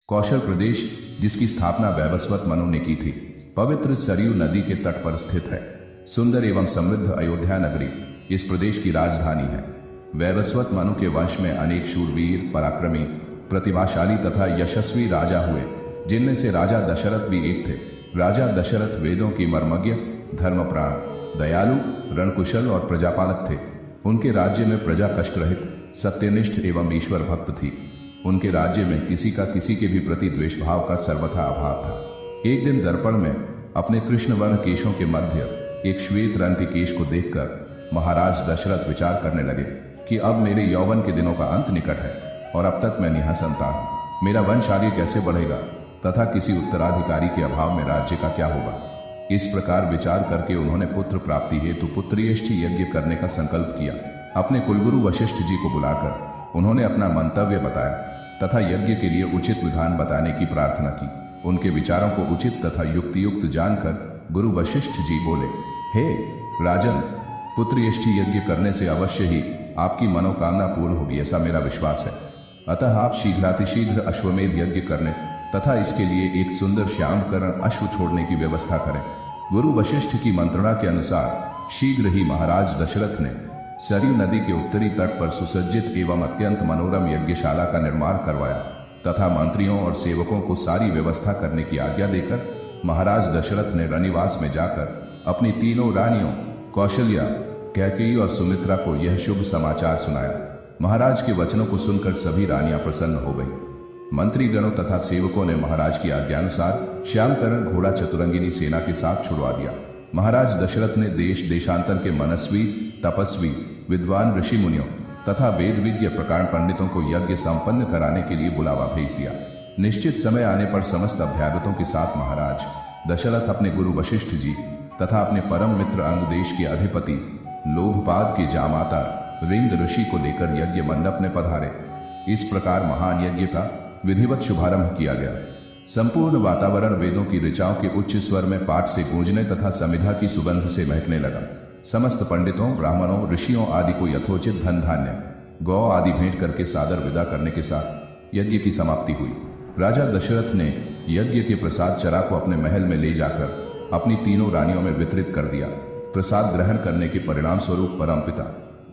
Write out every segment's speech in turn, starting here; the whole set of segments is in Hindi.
कौशल प्रदेश, जिसकी स्थापना वैवस्वत मनु ने की थी, पवित्र सरयू नदी के तट पर स्थित है। सुंदर एवं समृद्ध अयोध्या नगरी इस प्रदेश की राजधानी है। वैवस्वत मनु के वंश में अनेक शूरवीर, पराक्रमी, प्रतिभाशाली तथा यशस्वी राजा हुए, जिनमें से राजा दशरथ भी एक थे। राजा दशरथ वेदों की मर्मज्ञ, धर्मप्राण, दयालु, रणकुशल और प्रजापालक थे। उनके राज्य में प्रजा कष्ट रहित, सत्यनिष्ठ एवं ईश्वर भक्त थी। उनके राज्य में किसी का किसी के भी प्रति द्वेष भाव का सर्वथा अभाव था। एक दिन दर्पण में अपने कृष्णवर्ण केशों के मध्य एक श्वेत रंग के केश को देखकर महाराज दशरथ विचार करने लगे कि अब मेरे यौवन के दिनों का अंत निकट है और अब तक मैं निःसंतान हूं। मेरा वंश आगे कैसे बढ़ेगा तथा किसी उत्तराधिकारी के अभाव में राज्य का क्या होगा। इस प्रकार विचार करके उन्होंने पुत्र प्राप्ति हेतु पुत्रेष्ठ यज्ञ करने का संकल्प किया। अपने कुलगुरु वशिष्ठ जी को बुलाकर उन्होंने अपना मंतव्य बताया तथा यज्ञ के लिए उचित विधान बताने की प्रार्थना की। उनके विचारों को उचित तथा युक्तियुक्त जानकर गुरु वशिष्ठ जी बोले, हे राजन, पुत्रेष्ठी यज्ञ करने से अवश्य ही आपकी मनोकामना पूर्ण होगी, ऐसा मेरा विश्वास है। अतः आप शीघ्रातिशीघ्र अश्वमेध यज्ञ करने तथा इसके लिए एक सुंदर श्यामकरण अश्व छोड़ने की व्यवस्था करें। गुरु वशिष्ठ की मंत्रणा के अनुसार शीघ्र ही महाराज दशरथ ने सरयू नदी के उत्तरी तट पर सुसज्जित एवं अत्यंत मनोरम यज्ञशाला का निर्माण करवाया तथा मंत्रियों और सेवकों को सारी व्यवस्था करने की आज्ञा देकर महाराज दशरथ ने रनिवास में जाकर अपनी तीनों रानियों कौशल्या, कैकेयी और सुमित्रा को यह शुभ समाचार सुनाया। महाराज के वचनों को सुनकर सभी रानियां प्रसन्न हो गईं। मंत्रीगणों तथा सेवकों ने महाराज की आज्ञानुसार श्यामकरण घोड़ा चतुरंगिनी सेना के साथ छुड़वा दिया। महाराज दशरथ ने देश देशांतर के मनस्वी, तपस्वी, विद्वान ऋषि मुनियों तथा वेद विज्ञ प्रकार पंडितों को यज्ञ संपन्न कराने के लिए बुलावा भेज दिया। निश्चित समय आने पर समस्त अभ्यागतों के साथ महाराज दशरथ अपने गुरु वशिष्ठ जी तथा अपने परम मित्र अंग देश के अधिपति लोभपाद के जामाता रिंग ऋषि को लेकर यज्ञ मंडप में पधारे। इस प्रकार महान यज्ञ का विधिवत शुभारंभ किया गया। संपूर्ण वातावरण वेदों की ऋचाओं के उच्च स्वर में पाठ से गूंजने तथा समिधा की सुगंध से महकने लगा। समस्त पंडितों, ब्राह्मणों, ऋषियों आदि को यथोचित धन धान्य, गौ आदि भेंट करके सादर विदा करने के साथ यज्ञ की समाप्ति हुई। राजा दशरथ ने यज्ञ के प्रसाद चरा को अपने महल में ले जाकर अपनी तीनों रानियों में वितरित कर दिया। प्रसाद ग्रहण करने के परिणाम स्वरूप परमपिता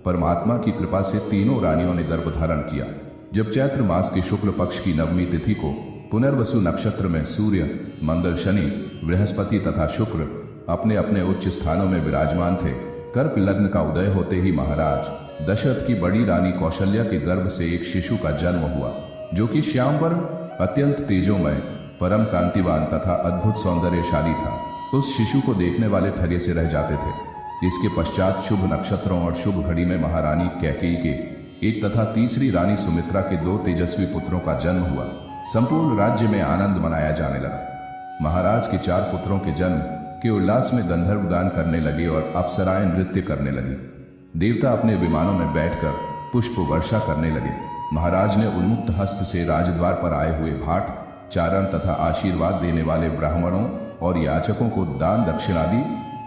परमात्मा की कृपा से तीनों रानियों ने गर्भ धारण किया। जब चैत्र मास के शुक्ल पक्ष की नवमी तिथि को पुनर्वसु नक्षत्र में सूर्य, मंगल, शनि, बृहस्पति तथा शुक्र अपने अपने उच्च स्थानों में विराजमान थे, कर्क लग्न का उदय होते ही महाराज दशरथ की बड़ी रानी कौशल्या के गर्भ से एक शिशु का जन्म हुआ, जो कि श्यामवर्ण, अत्यंत तेजोमय, परम कांतिवान तथा अद्भुत सौंदर्यशाली था। उस शिशु को देखने वाले ठगे से रह जाते थे। इसके पश्चात शुभ नक्षत्रों और शुभ घड़ी में महारानी कैकेयी के एक तथा तीसरी रानी सुमित्रा के 2 तेजस्वी पुत्रों का जन्म हुआ। संपूर्ण राज्य में आनंद मनाया जाने लगा। महाराज के 4 पुत्रों के जन्म के उल्लास में गंधर्व गान करने लगे और अप्सराएं नृत्य करने लगी। देवता अपने विमानों में बैठकर पुष्प वर्षा करने लगे। महाराज ने उन्मुक्त हस्त से राजद्वार पर आए हुए भाट, चारण तथा आशीर्वाद देने वाले ब्राह्मणों और याचकों को दान दक्षिणादि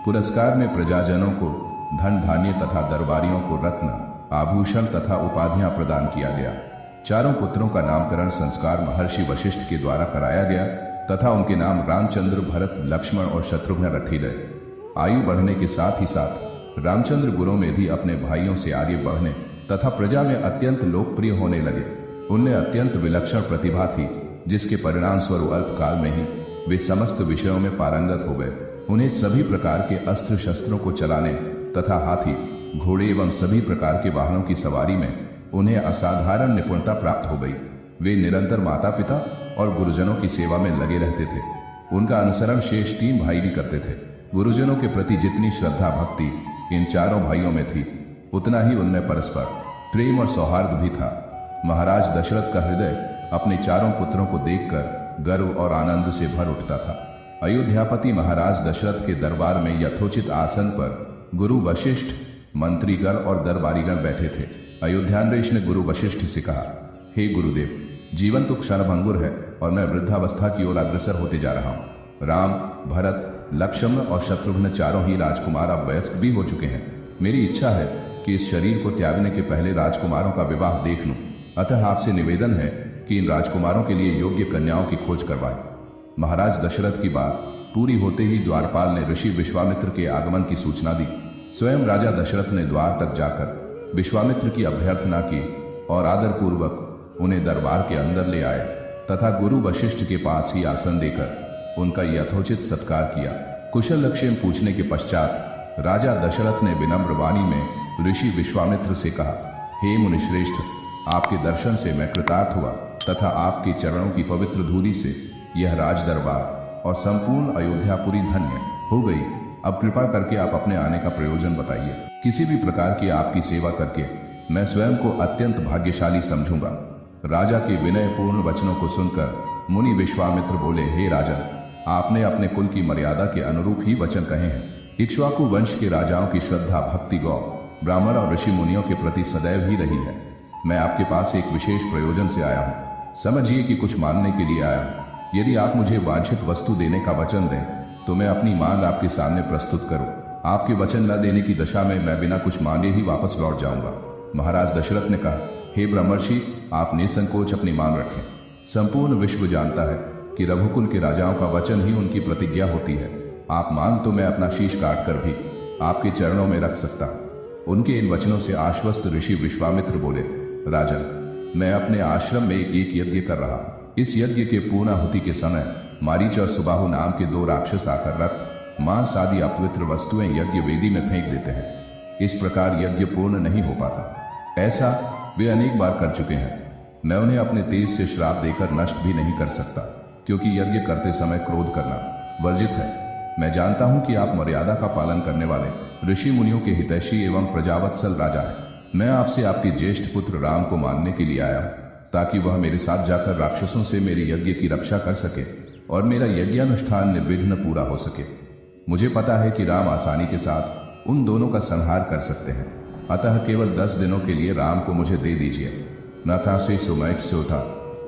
पुरस्कार में प्रजाजनों को धन धान्य तथा दरबारियों को रत्न, आभूषण तथा उपाधियां प्रदान किया गया। चारों पुत्रों का नामकरण संस्कार महर्षि वशिष्ठ के द्वारा कराया गया तथा उनके नाम रामचंद्र, भरत, लक्ष्मण और शत्रुघ्न रखे गए। आयु बढ़ने के साथ ही साथ रामचंद्र गुणों में भी अपने भाइयों से आगे बढ़ने तथा प्रजा में अत्यंत लोकप्रिय होने लगे। उनमें अत्यंत विलक्षण प्रतिभा थी, जिसके परिणाम स्वरूप अल्पकाल में ही वे समस्त विषयों में पारंगत हो गए। उन्हें सभी प्रकार के अस्त्र शस्त्रों को चलाने तथा हाथी, घोड़े एवं सभी प्रकार के वाहनों की सवारी में उन्हें असाधारण निपुणता प्राप्त हो गई। वे निरंतर माता पिता और गुरुजनों की सेवा में लगे रहते थे। उनका अनुसरण शेष 3 भाई भी करते थे। गुरुजनों के प्रति जितनी श्रद्धा भक्ति इन चारों भाइयों में थी, उतना ही उनमें परस्पर प्रेम और सौहार्द भी था। महाराज दशरथ का हृदय अपने चारों पुत्रों को देखकर गर्व और आनंद से भर उठता था। अयोध्यापति महाराज दशरथ के दरबार में यथोचित आसन पर गुरु वशिष्ठ, मंत्रीगण और दरबारीगण बैठे थे। अयोध्यानरेश ने गुरु वशिष्ठ से कहा, हे गुरुदेव, जीवन तो क्षणभंगुर है और मैं वृद्धावस्था की ओर अग्रसर होते जा रहा हूँ। राम, भरत, लक्ष्मण और शत्रुघ्न चारों ही राजकुमार अब वयस्क भी हो चुके हैं। मेरी इच्छा है कि इस शरीर को त्यागने के पहले राजकुमारों का विवाह देख लूं। अतः आपसे निवेदन है कि इन राजकुमारों के लिए योग्य कन्याओं की खोज करवाएं। महाराज दशरथ की बात पूरी होते ही द्वारपाल ने ऋषि विश्वामित्र के आगमन की सूचना दी। स्वयं राजा दशरथ ने द्वार तक जाकर विश्वामित्र की अभ्यर्थना की और आदरपूर्वक उन्हें दरबार के अंदर ले आए तथा गुरु वशिष्ठ के पास ही आसन देकर उनका यथोचित सत्कार किया। कुशल लक्षण पूछने के पश्चात राजा दशरथ ने विनम्र वाणी में ऋषि विश्वामित्र से कहा, हे मुनिश्रेष्ठ, आपके दर्शन से मैं कृतार्थ हुआ तथा आपके चरणों की पवित्र धूलि से यह राज दरबार और संपूर्ण अयोध्यापुरी धन्य हो गई। अब कृपा करके आप अपने आने का प्रयोजन बताइए। किसी भी प्रकार की आपकी सेवा करके मैं स्वयं को अत्यंत भाग्यशाली समझूंगा। राजा के विनयपूर्ण वचनों को सुनकर मुनि विश्वामित्र बोले, हे राजन, आपने अपने कुल की मर्यादा के अनुरूप ही वचन कहे हैं। इक्ष्वाकु वंश के राजाओं की श्रद्धा भक्ति गौ ब्राह्मण और ऋषि मुनियों के प्रति सदैव ही रही है। मैं आपके पास एक विशेष प्रयोजन से आया हूँ। समझिए कि कुछ मांगने के लिए आया हूँ। यदि आप मुझे वांछित वस्तु देने का वचन दें तो मैं अपनी मांग आपके सामने प्रस्तुत करूं। आपके वचन न देने की दशा में मैं बिना कुछ मांगे ही वापस लौट जाऊंगा। महाराज दशरथ ने कहा, हे ब्रह्मर्षि, आप निसंकोच अपनी मांग रखें। संपूर्ण विश्व जानता है कि रघुकुल के राजाओं का वचन ही उनकी प्रतिज्ञा होती है। आप मांग तो मैं अपना शीश काट कर भी आपके चरणों में रख सकता। उनके इन वचनों से आश्वस्त ऋषि विश्वामित्र बोले, राजन, मैं अपने आश्रम में एक यज्ञ कर रहा। इस यज्ञ के पूर्णाहुति के समय मारीच और सुबाहु नाम के दो राक्षस आकर रक्त, मांस आदि अपवित्र वस्तुएं यज्ञ वेदी में फेंक देते हैं। इस प्रकार यज्ञ पूर्ण नहीं हो पाता। ऐसा वे अनेक बार कर चुके हैं। मैं उन्हें अपने तेज से श्राप देकर नष्ट भी नहीं कर सकता, क्योंकि यज्ञ करते समय क्रोध करना वर्जित है। मैं जानता हूं कि आप मर्यादा का पालन करने वाले ऋषि मुनियों के हितैषी एवं प्रजावत्सल राजा हैं। मैं आपसे आपके ज्येष्ठ पुत्र राम को मानने के लिए आया हूं, ताकि वह मेरे साथ जाकर राक्षसों से मेरे यज्ञ की रक्षा कर सके और मेरा यज्ञानुष्ठान निर्विघ्न पूरा हो सके। मुझे पता है कि राम आसानी के साथ उन दोनों का संहार कर सकते हैं, अतः केवल 10 दिनों के लिए राम को मुझे दे दीजिए। न था से सुमैट सो था।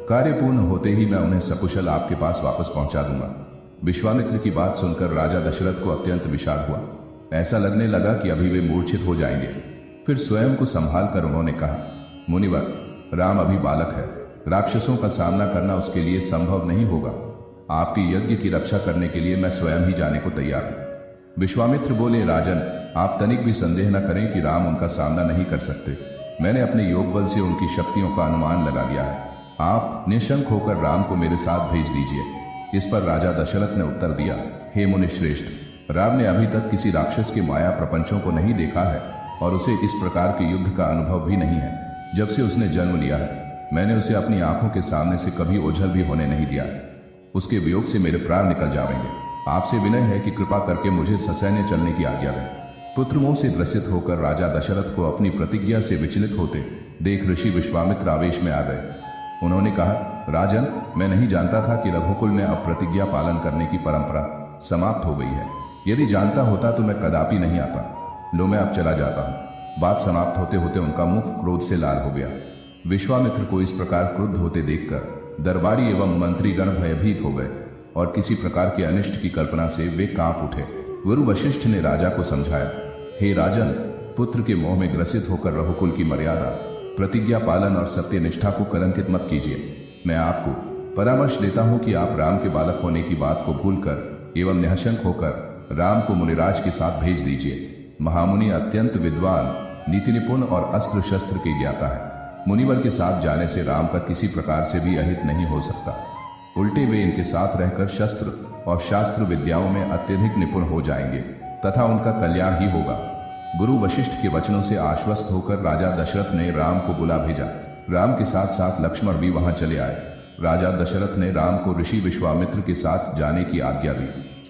कार्य पूर्ण होते ही मैं उन्हें सकुशल आपके पास वापस पहुंचा दूंगा। विश्वामित्र की बात सुनकर राजा दशरथ को अत्यंत विषाद हुआ। ऐसा लगने लगा कि अभी वे मूर्छित हो जाएंगे। फिर स्वयं को संभाल कर उन्होंने कहा, मुनिवर, राम अभी बालक है। राक्षसों का सामना करना उसके लिए संभव नहीं होगा। आपकी यज्ञ की रक्षा करने के लिए मैं स्वयं ही जाने को तैयार हूं। विश्वामित्र बोले, राजन, आप तनिक भी संदेह न करें कि राम उनका सामना नहीं कर सकते। मैंने अपने योग बल से उनकी शक्तियों का अनुमान लगा लिया है। आप निशंक होकर राम को मेरे साथ भेज दीजिए। इस पर राजा दशरथ ने उत्तर दिया, हे मुनिश्रेष्ठ, राम ने अभी तक किसी राक्षस के माया प्रपंचों को नहीं देखा है और उसे इस प्रकार के युद्ध का अनुभव भी नहीं है। जब से उसने जन्म लिया है मैंने उसे अपनी आंखों के सामने से कभी ओझल भी होने नहीं दिया। उसके वियोग से मेरे प्राण निकल जाएंगे। आपसे विनय है कि कृपा करके मुझे ससैन्य चलने की आज्ञा दें। पुत्रमोह से ग्रसित होकर राजा दशरथ को अपनी प्रतिज्ञा से विचलित होते देख ऋषि विश्वामित्र आवेश में आ गए। उन्होंने कहा, राजन, मैं नहीं जानता था कि रघुकुल में अब प्रतिज्ञा पालन करने की परंपरा समाप्त हो गई है। यदि जानता होता तो मैं कदापि नहीं आता। लो, मैं अब चला जाता हूँ। बात समाप्त होते होते उनका मुख क्रोध से लाल हो गया। विश्वामित्र को इस प्रकार क्रुद्ध होते देखकर दरबारी एवं मंत्रीगण भयभीत हो गए और किसी प्रकार के अनिष्ट की कल्पना से वे कांप उठे। गुरु वशिष्ठ ने राजा को समझाया, हे राजन, पुत्र के मोह में ग्रसित होकर रघुकुल की मर्यादा, प्रतिज्ञा पालन और सत्य निष्ठा को कलंकित मत कीजिए। मैं आपको परामर्श देता हूं कि आप राम के बालक होने की बात को भूलकर एवं निःशंक होकर राम को मुनिराज के साथ भेज दीजिए। महामुनि अत्यंत विद्वान, नीति निपुण और अस्त्र शस्त्र के ज्ञाता है। मुनिवर के साथ जाने से राम का किसी प्रकार से भी अहित नहीं हो सकता। उल्टे वे इनके साथ रहकर शस्त्र और शास्त्र विद्याओं में अत्यधिक निपुण हो जाएंगे तथा उनका कल्याण ही होगा। गुरु वशिष्ठ के वचनों से आश्वस्त होकर राजा दशरथ ने राम को बुला भेजा। राम के साथ साथ लक्ष्मण भी वहां चले आए। राजा दशरथ ने राम को ऋषि विश्वामित्र के साथ जाने की आज्ञा दी।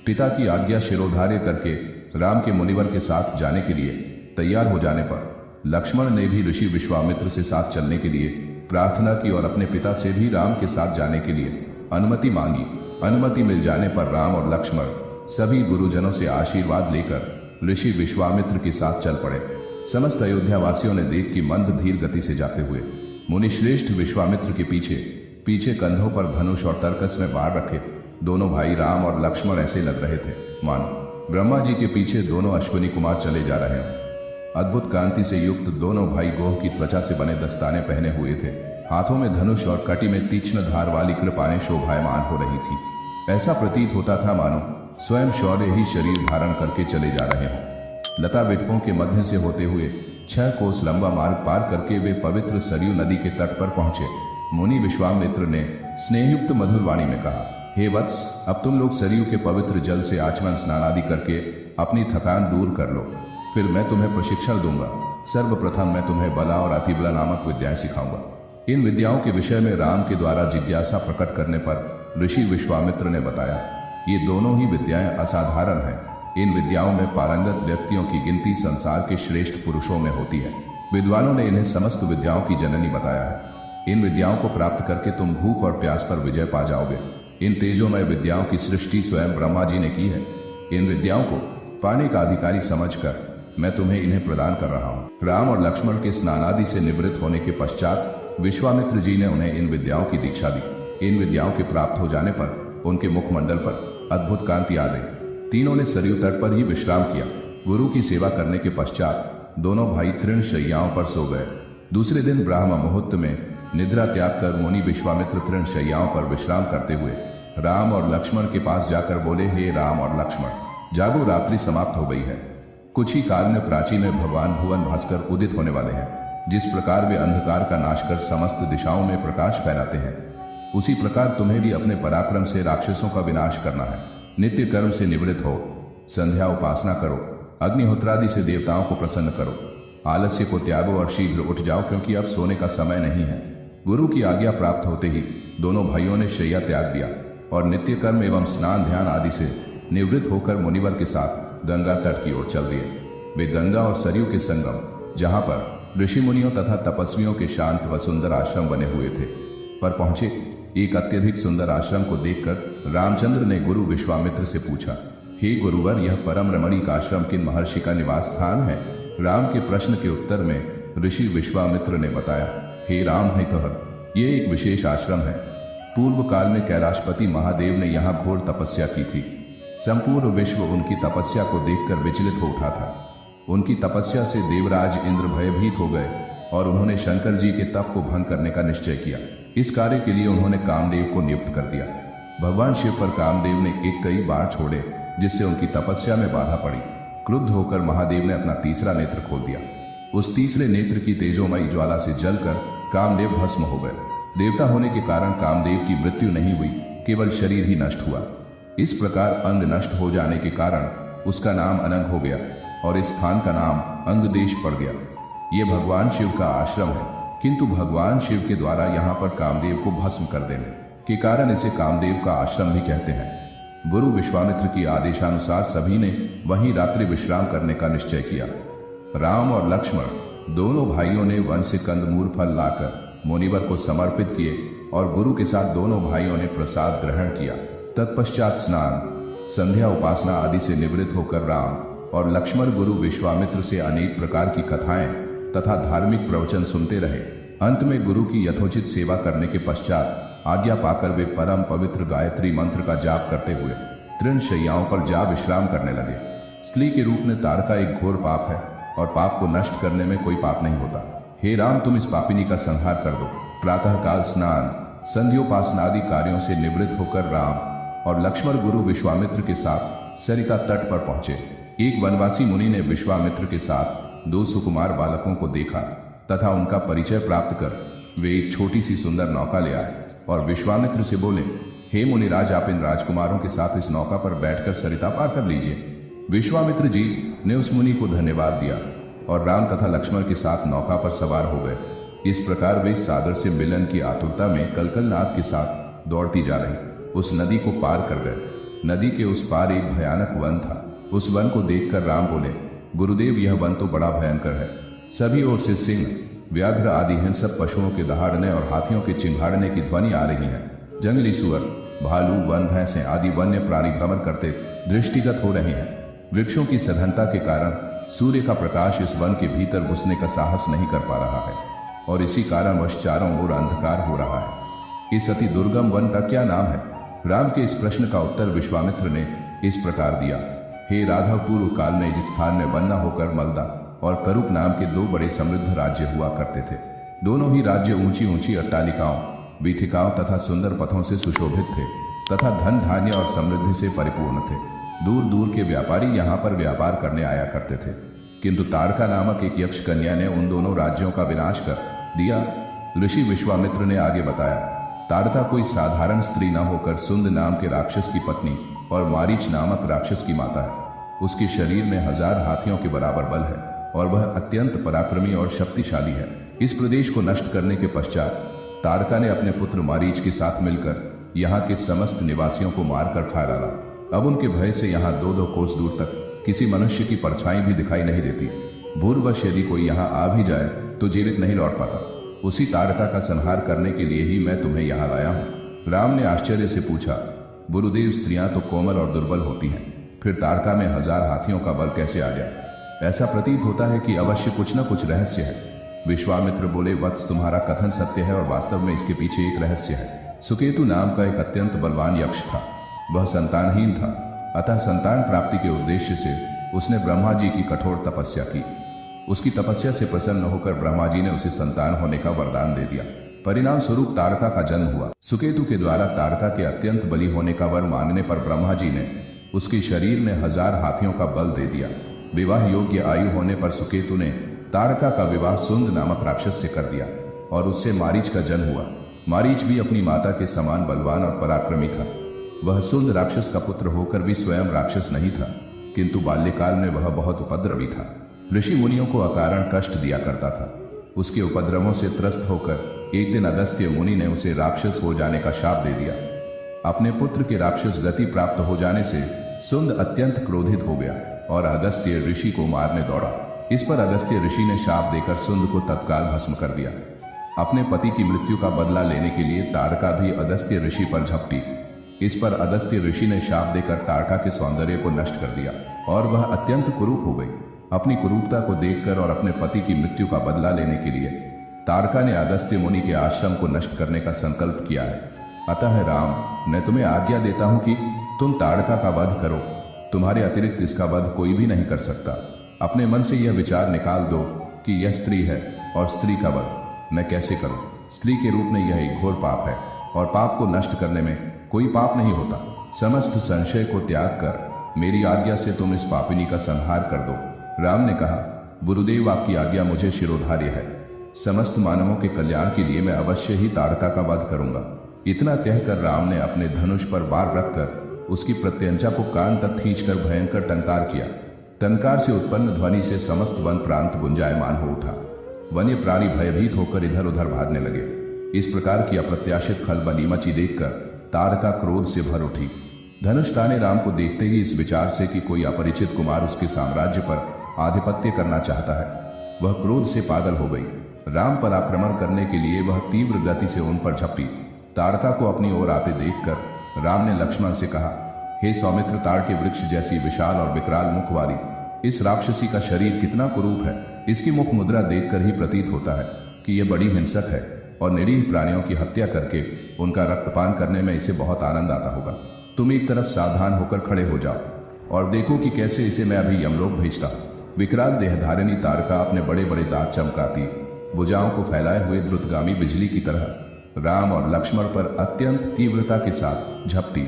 पिता की आज्ञा शिरोधार्य करके राम के मुनिवर के साथ जाने के लिए तैयार हो जाने पर लक्ष्मण ने भी ऋषि विश्वामित्र से साथ चलने के लिए प्रार्थना की और अपने पिता से भी राम के साथ जाने के लिए अनुमति मांगी। अनुमति मिल जाने पर राम और लक्ष्मण सभी गुरुजनों से आशीर्वाद लेकर ऋषि विश्वामित्र के साथ चल पड़े। समस्त अयोध्या वासियों ने देख कि मंद धीर गति से जाते हुए मुनिश्रेष्ठ विश्वामित्र के पीछे पीछे कंधों पर धनुष और तरकस में बाढ़ रखे दोनों भाई राम और लक्ष्मण ऐसे लग रहे थे मानो ब्रह्मा जी के पीछे दोनों अश्विनी कुमार चले जा रहे हैं। अद्भुत कांति से युक्त दोनों भाई गोह की त्वचा से बने दस्ताने पहने हुए थे। हाथों में धनुष और कटी में तीक्ष्ण धार वाली कृपाएं शोभायमान हो रही थी। ऐसा प्रतीत होता था मानो स्वयं शौर्य ही शरीर धारण करके चले जा रहे हों। लता वृक्षों के मध्य से होते हुए 6 कोस लंबा मार्ग पार करके वे पवित्र सरयू नदी के तट पर पहुंचे। मुनि विश्वामित्र ने स्नेहयुक्त मधुर वाणी में कहा, हे वत्स, अब तुम लोग सरयू के पवित्र जल से आचमन स्नान आदि करके अपनी थकान दूर कर लो, फिर मैं तुम्हें प्रशिक्षण दूंगा। सर्वप्रथम मैं तुम्हें बला और अतिबला नामक विद्याएं सिखाऊंगा। इन विद्याओं के विषय में राम के द्वारा जिज्ञासा प्रकट करने पर ऋषि विश्वामित्र ने बताया, ये दोनों ही विद्याएं असाधारण हैं। इन विद्याओं में पारंगत व्यक्तियों की गिनती संसार के श्रेष्ठ पुरुषों में होती है। विद्वानों ने इन्हें समस्त विद्याओं की जननी बताया है। इन विद्याओं को प्राप्त करके तुम भूख और प्यास पर विजय पा जाओगे। इन तेजोमय विद्याओं की सृष्टि स्वयं ब्रह्मा जी ने की है। इन विद्याओं को पाने का अधिकारी समझकर मैं तुम्हें इन्हें प्रदान कर रहा हूँ। राम और लक्ष्मण के स्नान आदि से निवृत्त होने के पश्चात विश्वामित्र जी ने उन्हें इन विद्याओं की दीक्षा दी। इन विद्याओं के प्राप्त हो जाने पर उनके मुखमंडल पर अद्भुत कांति आ गई। तीनों ने सरयू तट पर ही विश्राम किया। गुरु की सेवा करने के पश्चात दोनों भाई तृण शैयाओं पर सो गए। दूसरे दिन ब्राह्म मुहूर्त में निद्रा त्याग कर मुनि विश्वामित्र तृण शैयाओं पर विश्राम करते हुए राम और लक्ष्मण के पास जाकर बोले, हे राम और लक्ष्मण, जागो, रात्रि समाप्त हो गई है। कुछ ही काल में प्राचीन में भगवान भुवन भास्कर उदित होने वाले हैं। जिस प्रकार वे अंधकार का नाश कर समस्त दिशाओं में प्रकाश फैलाते हैं, उसी प्रकार तुम्हें भी अपने पराक्रम से राक्षसों का विनाश करना है। नित्य कर्म से निवृत्त हो, संध्या उपासना करो, अग्निहोत्रादि से देवताओं को प्रसन्न करो, आलस्य को त्यागो और शीघ्र उठ जाओ, क्योंकि अब सोने का समय नहीं है। गुरु की आज्ञा प्राप्त होते ही दोनों भाइयों ने शैया त्याग दिया और नित्य कर्म एवं स्नान ध्यान आदि से निवृत्त होकर मुनिवर के साथ गंगा तट की ओर चल दिए। वे गंगा और सरयू के संगम, जहां पर ऋषि मुनियों तथा तपस्वियों के शांत व सुंदर आश्रम बने हुए थे, पर पहुंचे। एक अत्यधिक सुंदर आश्रम को देखकर रामचंद्र ने गुरु विश्वामित्र से पूछा, हे गुरुवर, यह परम रमणीक आश्रम किन महर्षि का निवास स्थान है? राम के प्रश्न के उत्तर में ऋषि विश्वामित्र ने बताया, हे राम हितहर, ये एक विशेष आश्रम है। पूर्व काल में कैलाशपति महादेव ने यहाँ घोर तपस्या की थी। संपूर्ण विश्व उनकी तपस्या को देखकर विचलित हो उठा था। उनकी तपस्या से देवराज इंद्र भयभीत हो गए और उन्होंने शंकर जी के तप को भंग करने का निश्चय किया। इस कार्य के लिए उन्होंने कामदेव को नियुक्त कर दिया। भगवान शिव पर कामदेव ने कई बार छोड़े, जिससे उनकी तपस्या में बाधा पड़ी। क्रुद्ध होकर महादेव ने अपना तीसरा नेत्र खोल दिया। उस तीसरे नेत्र की तेजोमयी ज्वाला से जलकर कामदेव भस्म हो गए। देवता होने के कारण कामदेव की मृत्यु नहीं हुई, केवल शरीर ही नष्ट हुआ। इस प्रकार अंग नष्ट हो जाने के कारण उसका नाम अनंग हो गया और इस स्थान का नाम अंगदेश पड़ गया। ये भगवान शिव का आश्रम है, किंतु भगवान शिव के द्वारा यहाँ पर कामदेव को भस्म कर देने के कारण इसे कामदेव का आश्रम भी कहते हैं। गुरु विश्वामित्र की आदेशानुसार सभी ने वहीं रात्रि विश्राम करने का निश्चय किया। राम और लक्ष्मण दोनों भाइयों ने वन से कंदमूल फल लाकर मुनिवर को समर्पित किए और गुरु के साथ दोनों भाइयों ने प्रसाद ग्रहण किया। तत्पश्चात स्नान, संध्या, उपासना आदि से निवृत्त होकर राम और लक्ष्मण गुरु विश्वामित्र से अनेक प्रकार की कथाएं तथा धार्मिक प्रवचन सुनते रहे। अंत में गुरु की यथोचित सेवा करने के पश्चात आज्ञा पाकर वे परम पवित्र गायत्री मंत्र का जाप करते हुए तृण शैयाओं पर जा विश्राम करने लगे। स्त्री के रूप में तारका एक घोर पाप है और पाप को नष्ट करने में कोई पाप नहीं होता। हे राम, तुम इस पापिनी का संहार कर दो। प्रातःकाल स्नान, संध्योपासना आदि कार्यों से निवृत्त होकर राम और लक्ष्मण गुरु विश्वामित्र के साथ सरिता तट पर पहुंचे। एक वनवासी मुनि ने विश्वामित्र के साथ 2 सुकुमार बालकों को देखा तथा उनका परिचय प्राप्त कर वे एक छोटी सी सुंदर नौका ले आए और विश्वामित्र से बोले, हे मुनिराज, आप इन राजकुमारों के साथ इस नौका पर बैठकर सरिता पार कर लीजिए। विश्वामित्र जी ने उस मुनि को धन्यवाद दिया और राम तथा लक्ष्मण के साथ नौका पर सवार हो गए। इस प्रकार वे सागर से मिलन की आतुरता में कलकलनाद के साथ दौड़ती जा रही उस नदी को पार कर गए। नदी के उस पार एक भयानक वन था। उस वन को देखकर राम बोले, गुरुदेव, यह वन तो बड़ा भयंकर है। सभी ओर से सिंह, व्याघ्र आदि हिंसक पशुओं के दहाड़ने और हाथियों के चिंघाड़ने की ध्वनि आ रही है। जंगली सुअर, भालू, वन भैंसें आदि वन्य प्राणी भ्रमण करते दृष्टिगत हो रहे हैं। वृक्षों की सघनता के कारण सूर्य का प्रकाश इस वन के भीतर घुसने का साहस नहीं कर पा रहा है और इसी कारणवश चारों ओर अंधकार हो रहा है। इस अति दुर्गम वन का क्या नाम है? राम के इस प्रश्न का उत्तर विश्वामित्र ने इस प्रकार दिया, हे राघव, पूर्व काल में जिस स्थान में वन्ना होकर मलदा और करूप नाम के 2 बड़े समृद्ध राज्य हुआ करते थे, दोनों ही राज्य ऊंची ऊंची अट्टालिकाओं, वीथिकाओं तथा सुंदर पथों से सुशोभित थे तथा धन धान्य और समृद्धि से परिपूर्ण थे। दूर दूर के व्यापारी यहाँ पर व्यापार करने आया करते थे, किंतु तारका नामक एक यक्ष कन्या ने उन दोनों राज्यों का विनाश कर दिया। ऋषि विश्वामित्र ने आगे बताया, तारका कोई साधारण स्त्री न होकर सुंद नाम के राक्षस की पत्नी और मारीच नामक राक्षस की माता है। उसके शरीर में 1000 हाथियों के बराबर बल है और वह अत्यंत पराक्रमी और शक्तिशाली है। इस प्रदेश को नष्ट करने के पश्चात तारका ने अपने पुत्र मारीच के साथ मिलकर यहाँ के समस्त निवासियों को मारकर खा डाला। अब उनके भय से यहाँ 2-2 कोस दूर तक किसी मनुष्य की परछाई भी दिखाई नहीं देती। भूर्वश यदि कोई यहाँ आ भी जाए तो जीवित नहीं लौट पाता। उसी तारका का संहार करने के लिए ही मैं तुम्हें यहाँ लाया हूँ। राम ने आश्चर्य से पूछा, गुरुदेव, स्त्रियां तो कोमल और दुर्बल होती हैं, फिर तारका में 1000 हाथियों का बल कैसे आ गया? ऐसा प्रतीत होता है कि अवश्य कुछ न कुछ रहस्य है। विश्वामित्र बोले, वत्स, तुम्हारा कथन सत्य है और वास्तव में इसके पीछे एक रहस्य है। सुकेतु नाम का एक अत्यंत बलवान यक्ष था। वह संतानहीन था, अतः संतान प्राप्ति के उद्देश्य से उसने ब्रह्मा जी की कठोर तपस्या की। उसकी तपस्या से प्रसन्न होकर ब्रह्मा जी ने उसे संतान होने का वरदान दे दिया। परिणाम स्वरूप तारका का जन्म हुआ। सुकेतु के द्वारा तारका के अत्यंत बली होने का वर मांगने पर ब्रह्मा जी ने उसके शरीर में 1000 हाथियों का बल दे दिया। विवाह योग्य आयु होने पर सुकेतु ने तारका का विवाह सुंद नामक राक्षस से कर दिया और उससे मारीच का जन्म हुआ। मारीच भी अपनी माता के समान बलवान और पराक्रमी था। वह सुंद राक्षस का पुत्र होकर भी स्वयं राक्षस नहीं था, किंतु बाल्यकाल में वह बहुत उपद्रवी था। ऋषि मुनियों को अकारण कष्ट दिया करता था। उसके उपद्रवों से त्रस्त होकर एक दिन अगस्त्य मुनि ने उसे राक्षस हो जाने का शाप दे दिया। अपने पुत्र के राक्षस गति प्राप्त हो जाने से सुंद अत्यंत क्रोधित हो गया और अगस्त्य ऋषि को मारने दौड़ा। इस पर अगस्त्य ऋषि ने शाप देकर सुंद को तत्काल भस्म कर दिया। अपने पति की मृत्यु का बदला लेने के लिए तारका भी अगस्त्य ऋषि पर झपटी। इस पर अगस्त्य ऋषि ने शाप देकर तारका के सौंदर्य को नष्ट कर दिया और वह अत्यंत कुरूप हो गई। अपनी कुरूपता को देखकर और अपने पति की मृत्यु का बदला लेने के लिए तारका ने अगस्त्य मुनि के आश्रम को नष्ट करने का संकल्प किया है। अतः राम, मैं तुम्हें आज्ञा देता हूं कि तुम तारका का वध करो। तुम्हारे अतिरिक्त इसका वध कोई भी नहीं कर सकता। अपने मन से यह विचार निकाल दो कि यह स्त्री है और स्त्री का वध मैं कैसे करूं। स्त्री के रूप में यह एक घोर पाप है और पाप को नष्ट करने में कोई पाप नहीं होता। समस्त संशय को त्याग कर मेरी आज्ञा से तुम इस पापिनी का संहार कर दो। राम ने कहा, गुरुदेव, आपकी आज्ञा मुझे शिरोधार्य है। समस्त मानवों के कल्याण के लिए मैं अवश्य ही तारका का वध करूंगा। इतना कहकर राम ने अपने धनुष पर बाण रखकर उसकी प्रत्यंचा को कान तक खींचकर भयंकर टंकार किया। टंकार से उत्पन्न ध्वनि से समस्त वन प्रांत गुंजायमान हो उठा। वन्य प्राणी भयभीत होकर इधर उधर भागने लगे। इस प्रकार की अप्रत्याशित खलबली मची देखकर तारका क्रोध से भर उठी। धनुष ताने राम को देखते ही इस विचार से कि कोई अपरिचित कुमार उसके साम्राज्य पर आधिपत्य करना चाहता है, वह क्रोध से पागल हो गई। राम पर आक्रमण करने के लिए वह तीव्र गति से उन पर झपटी। तारका को अपनी ओर आते देखकर राम ने लक्ष्मण से कहा, हे सौमित्र, ताड़ के वृक्ष जैसी विशाल और विकराल मुख वाली इस राक्षसी का शरीर कितना कुरूप है। इसकी मुख मुद्रा देखकर ही प्रतीत होता है कि यह बड़ी हिंसक है और निरीह प्राणियों की हत्या करके उनका रक्तपान करने में इसे बहुत आनंद आता होगा। तुम एक तरफ सावधान होकर खड़े हो जाओ और देखो कि कैसे इसे मैं अभी यमलोक भेजता हूं। विकराल देहधारिणी तारका अपने बड़े बड़े दांत चमकाती, भुजाओं को फैलाए हुए द्रुतगामी बिजली की तरह राम और लक्ष्मण पर अत्यंत तीव्रता के साथ झपटी।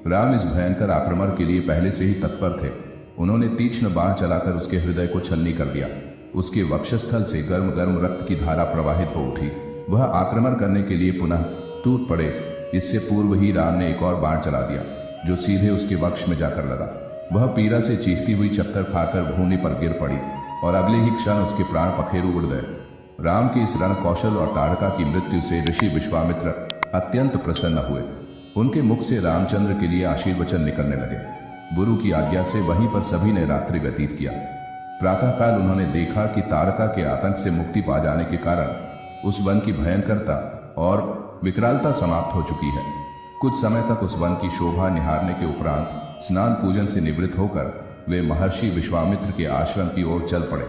राम इस भयंकर आक्रमण के लिए पहले से ही तत्पर थे। उन्होंने तीक्ष्ण बाण चलाकर उसके हृदय को छलनी कर दिया। उसके वक्षस्थल से गर्म गर्म रक्त की धारा प्रवाहित हो उठी। वह आक्रमण करने के लिए पुनः टूट पड़े। इससे पूर्व ही राम ने एक और बाण चला दिया जो सीधे उसके वक्ष में जाकर लगा। वह पीड़ा से चीखती हुई चक्कर खाकर भूमि पर गिर पड़ी और अगले ही क्षण उसके प्राण पखेरु उड़ गए। राम के इस रण कौशल और तारका की मृत्यु से ऋषि विश्वामित्र अत्यंत प्रसन्न हुए। उनके मुख से रामचंद्र के लिए आशीर्वचन निकलने लगे। गुरु की आज्ञा से वहीं पर सभी ने रात्रि व्यतीत किया। प्रातःकाल उन्होंने देखा कि तारका के आतंक से मुक्ति पा जाने के कारण उस वन की भयंकरता और विकरालता समाप्त हो चुकी है। कुछ समय तक उस वन की शोभा निहारने के उपरांत स्नान पूजन से निवृत्त होकर वे महर्षि विश्वामित्र के आश्रम की ओर चल पड़े।